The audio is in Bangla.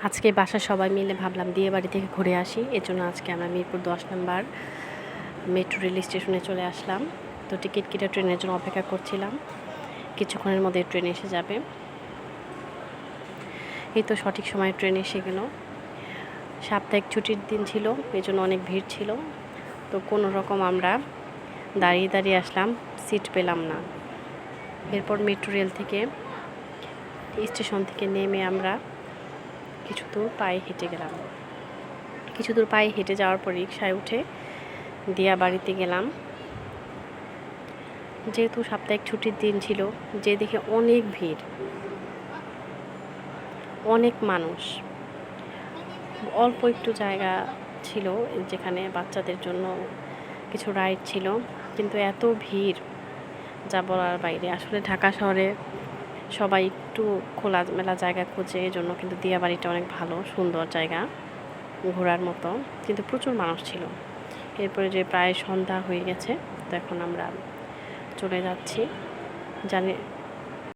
আজকে বাসার সবাই মিলে ভাবলাম বিয়েবাড়ি থেকে ঘুরে আসি। এজন্য আজকে আমরা মিরপুর 10 নম্বর মেট্রো রেল স্টেশনে চলে আসলাম। তো টিকিট কেটে ট্রেনের জন্য অপেক্ষা করছিলাম। কিছুক্ষণের মধ্যে ট্রেন এসে যাবে। এই তো সঠিক সময়ে ট্রেন এসে গেল। সাপ্তাহিক ছুটির দিন ছিল, এজন্য অনেক ভিড় ছিল। তো কোনো রকম আমরা দাঁড়িয়ে দাঁড়িয়ে আসলাম, সিট পেলাম না। এরপর মেট্রো রেল থেকে স্টেশন থেকে নেমে আমরা কিছু দূর পায়ে হেঁটে গেলাম। কিছু দূর পায়ে হেঁটে যাওয়ার পর রিকশায় উঠে দিয়াবাড়িতে গেলাম। যেহেতু সাপ্তাহিক ছুটির দিন ছিল, যে দেখে অনেক ভিড়, অনেক মানুষ। অল্প একটু জায়গা ছিল যেখানে বাচ্চাদের জন্য কিছু রাইড ছিল, কিন্তু এত ভিড় যা বলার বাইরে। আসলে ঢাকা শহরে সবাই একটু খোলামেলা জায়গা খোঁজে, এজন্য কিন্তু দিয়াবাড়িটা অনেক ভালো, সুন্দর জায়গা ঘোরার মতো, কিন্তু প্রচুর মানুষ ছিল। এরপরে যে প্রায় সন্ধ্যা হয়ে গেছে, তো এখন আমরা চলে যাচ্ছি।